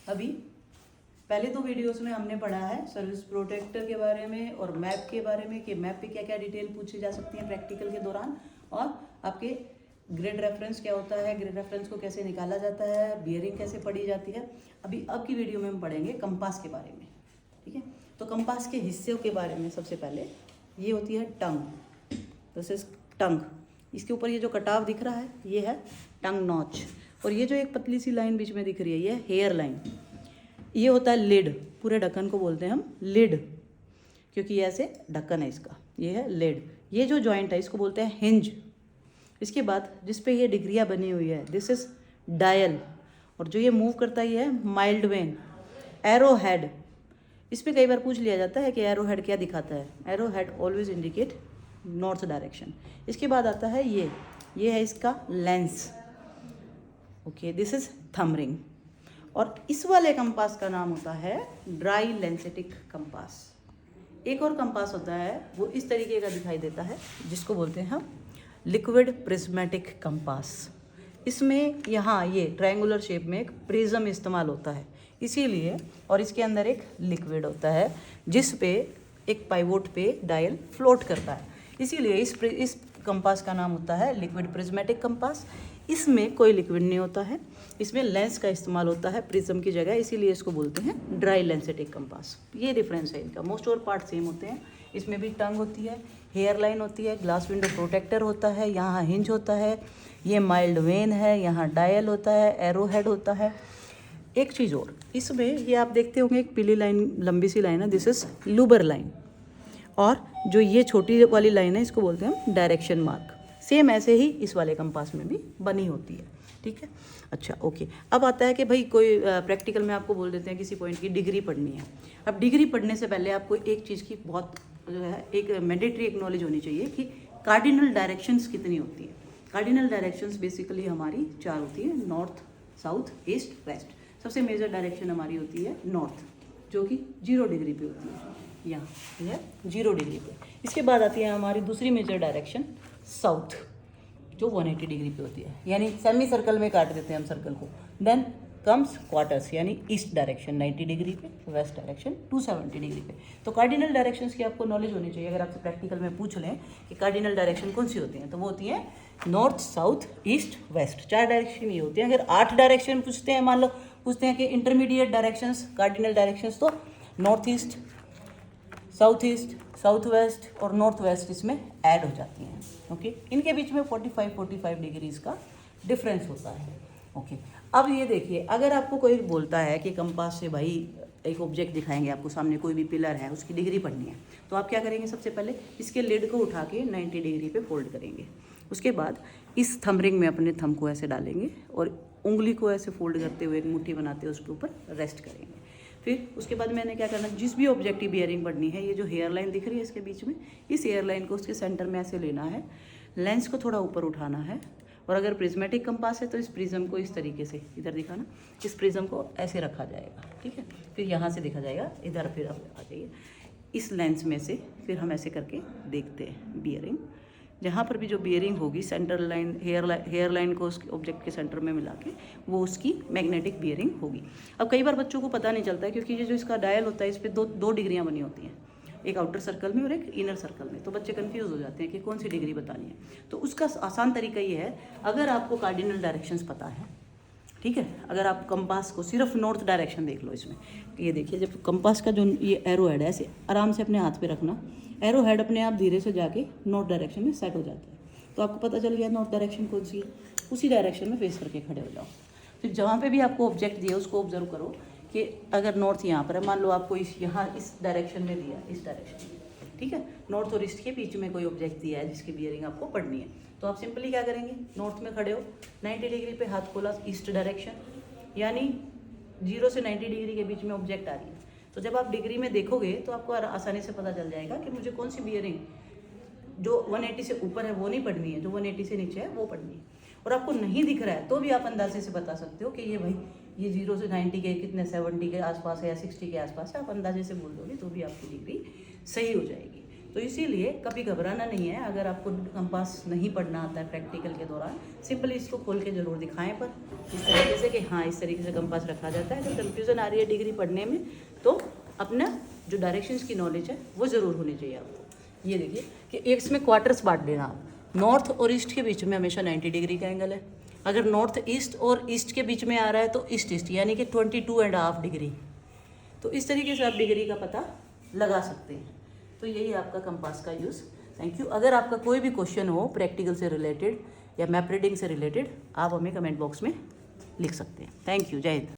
अभी पहले दो वीडियोस में हमने पढ़ा है सर्विस प्रोटेक्टर के बारे में और मैप के बारे में कि मैप पे क्या क्या डिटेल पूछी जा सकती है प्रैक्टिकल के दौरान, और आपके ग्रिड रेफरेंस क्या होता है, ग्रिड रेफरेंस को कैसे निकाला जाता है, बियरिंग कैसे पढ़ी जाती है। अभी अब की वीडियो में हम पढ़ेंगे कंपास के बारे में। ठीक है, तो कंपास के हिस्सों के बारे में सबसे पहले ये होती है टंग, दिस इज टंग। इसके ऊपर ये जो कटाव दिख रहा है ये है टंग नॉच, और ये जो एक पतली सी लाइन बीच में दिख रही है ये हेयर लाइन। ये होता है लिड, पूरे ढक्कन को बोलते हैं हम लिड, क्योंकि ये ऐसे ढक्कन है इसका, ये है लिड। ये जो जॉइंट है इसको बोलते हैं हिंज। इसके बाद जिस पे ये डिग्रियाँ बनी हुई है दिस इज डायल, और जो ये मूव करता है ये है माइल्ड वेन। एरो हेड, इस पर कई बार पूछ लिया जाता है कि एरो हेड क्या दिखाता है। Arrow head always indicate north direction. इसके बाद आता है ये है इसका lens. Okay, this is thumb ring. और इस वाले कंपास का नाम होता है ड्राई लेंसेटिक कंपास। एक और कंपास होता है वो इस तरीके का दिखाई देता है जिसको बोलते हैं हम लिक्विड प्रिज्मेटिक कंपास। इसमें यहाँ ये ट्रायंगुलर शेप में एक प्रिज्म इस्तेमाल होता है इसीलिए, और इसके अंदर एक लिक्विड होता है जिस पे एक पाइवोट पे डायल फ्लोट करता है, इसीलिए इस कंपास का नाम होता है लिक्विड प्रिज्मेटिक कंपास। इसमें कोई लिक्विड नहीं होता है, इसमें लेंस का इस्तेमाल होता है प्रिज्म की जगह, इसीलिए इसको बोलते हैं ड्राई लेंसेटिक कंपास। ये डिफरेंस है इनका, मोस्ट और पार्ट सेम होते हैं। इसमें भी टंग होती है, हेयर लाइन होती है, ग्लास विंडो प्रोटेक्टर होता है, यहाँ हिंज होता है, ये माइल्ड वेन है, यहाँ डायल होता है, एरो हेड होता है। एक चीज़ और, इसमें ये आप देखते होंगे एक पीली लाइन, लंबी सी लाइन है, दिस इज लूबर लाइन, और जो ये छोटी वाली लाइन है इसको बोलते हैं हम डायरेक्शन मार्क। सेम ऐसे ही इस वाले कंपास में भी बनी होती है। ठीक है, अच्छा ओके। अब आता है कि भाई कोई प्रैक्टिकल में आपको बोल देते हैं किसी पॉइंट की डिग्री पढ़नी है। अब डिग्री पढ़ने से पहले आपको एक चीज़ की बहुत जो है एक मैंडेटरी एक नॉलेज होनी चाहिए कि कार्डिनल डायरेक्शंस कितनी होती है। कार्डिनल डायरेक्शंस बेसिकली हमारी 4 होती है, नॉर्थ, साउथ, ईस्ट, वेस्ट। सबसे मेजर डायरेक्शन हमारी होती है नॉर्थ, जो कि 0 डिग्री पे होती है, यहाँ यह 0 डिग्री पे। इसके बाद आती है हमारी दूसरी मेजर डायरेक्शन साउथ, जो 180 डिग्री पे होती है, यानी सेमी सर्कल में काट देते हैं हम सर्कल को। देन कम्स क्वार्टर्स, यानी ईस्ट डायरेक्शन 90 डिग्री पे, वेस्ट डायरेक्शन 270 डिग्री पे। तो कार्डिनल डायरेक्शंस की आपको नॉलेज होनी चाहिए। अगर आपसे प्रैक्टिकल में पूछ लें कि कार्डिनल डायरेक्शन कौन सी होती हैं, तो वो होती हैं north, south, east, west. 4 direction ये होती हैं। अगर 8 डायरेक्शन पूछते हैं, मान लो पूछते हैं कि इंटरमीडिएट डायरेक्शंस, कार्डिनल डायरेक्शंस, तो north east, south east, south west और नॉर्थ वेस्ट इसमें ऐड हो जाती हैं। ओके, इनके बीच में 45 डिग्रीज का डिफरेंस होता है। ओके, अब ये देखिए, अगर आपको कोई बोलता है कि कंपास से भाई एक ऑब्जेक्ट दिखाएंगे आपको सामने, कोई भी पिलर है, उसकी डिग्री पढ़नी है, तो आप क्या करेंगे, सबसे पहले इसके लिड को उठा के 90 डिग्री पे फोल्ड करेंगे। उसके बाद इस थंब रिंग में अपने थंब को ऐसे डालेंगे और उंगली को ऐसे फोल्ड करते हुए एक मुट्ठी बनाते हुए उसके ऊपर रेस्ट करेंगे। फिर उसके बाद मैंने क्या करना, जिस भी ऑब्जेक्ट की बियरिंग पढ़नी है, ये जो हेयर लाइन दिख रही है इसके बीच में, इस हेयर लाइन को उसके सेंटर में ऐसे लेना है, लेंस को थोड़ा ऊपर उठाना है, और अगर प्रिज्मेटिक कंपास है तो इस प्रिज्म को इस तरीके से इधर दिखाना, इस प्रिज्म को ऐसे रखा जाएगा। ठीक है, फिर यहाँ से देखा जाएगा इधर, फिर आप आ जाइए इस लेंस में से, फिर हम ऐसे करके देखते हैं बियरिंग। जहाँ पर भी जो बियरिंग होगी, सेंटर लाइन, हेयर लाइन को उस ऑब्जेक्ट के सेंटर में मिला के वो उसकी मैग्नेटिक बियरिंग होगी। अब कई बार बच्चों को पता नहीं चलता है, क्योंकि ये जो इसका डायल होता है इस पर दो डिग्रियाँ बनी होती हैं, एक आउटर सर्कल में और एक इनर सर्कल में, तो बच्चे कंफ्यूज हो जाते हैं कि कौन सी डिग्री बतानी है। तो उसका आसान तरीका ये है, अगर आपको कार्डिनल डायरेक्शंस पता है, ठीक है, अगर आप कंपास को सिर्फ नॉर्थ डायरेक्शन देख लो इसमें, ये देखिए, जब कंपास का जो ये एरो हेड है ऐसे आराम से अपने हाथ पे रखना, एरो हेड अपने आप धीरे से जाके नॉर्थ डायरेक्शन में सेट हो जाता है। तो आपको पता चल गया नॉर्थ डायरेक्शन कौन सी है, उसी डायरेक्शन में फेस करके खड़े हो जाओ। फिर जहाँ पे भी आपको ऑब्जेक्ट दिया उसको ऑब्जर्व करो कि अगर नॉर्थ यहाँ पर है, मान लो आपको यहाँ इस डायरेक्शन में दिया, इस डायरेक्शन में, ठीक है, नॉर्थ और ईस्ट के बीच में कोई ऑब्जेक्ट दिया है जिसकी बियरिंग आपको पढ़नी है, तो आप सिंपली क्या करेंगे, नॉर्थ में खड़े हो, 90 डिग्री पे हाथ खोला, ईस्ट डायरेक्शन, यानी 0 से 90 डिग्री के बीच में ऑब्जेक्ट आ रही है। तो जब आप डिग्री में देखोगे तो आपको आसानी से पता चल जाएगा कि मुझे कौन सी बियरिंग जो 180 से ऊपर है वो नहीं पढ़नी है, जो 180 से नीचे है वो पढ़नी है। और आपको नहीं दिख रहा है तो भी आप अंदाजे से बता सकते हो कि ये भाई ये 0 से 90 के कितने 70 के आसपास है या 60 के आसपास है, आप अंदाजे से बोल दोगे तो भी आपकी डिग्री सही हो जाएगी। तो इसीलिए कभी घबराना नहीं है। अगर आपको कंपास नहीं पढ़ना आता है प्रैक्टिकल के दौरान, सिंपली इसको खोल के ज़रूर दिखाएं पर इस तरीके से कि हाँ इस तरीके से कंपास रखा जाता है। अगर कन्फ्यूज़न आ रही है डिग्री पढ़ने में तो अपना जो डायरेक्शंस की नॉलेज है वो ज़रूर होनी चाहिए आपको। ये देखिए कि एक इसमें क्वार्टर्स बांट लेना आप, नॉर्थ और ईस्ट के बीच में हमेशा 90 डिग्री का एंगल है। अगर नॉर्थ ईस्ट और ईस्ट के बीच में आ रहा है तो ईस्ट ईस्ट यानी कि 22.5 डिग्री। तो इस तरीके से आप डिग्री का पता लगा सकते हैं। तो यही आपका कंपास का यूज़। Thank you. अगर आपका कोई भी क्वेश्चन हो प्रैक्टिकल से रिलेटेड या मैप रीडिंग से रिलेटेड, आप हमें कमेंट बॉक्स में लिख सकते हैं। Thank you. जय हिंद।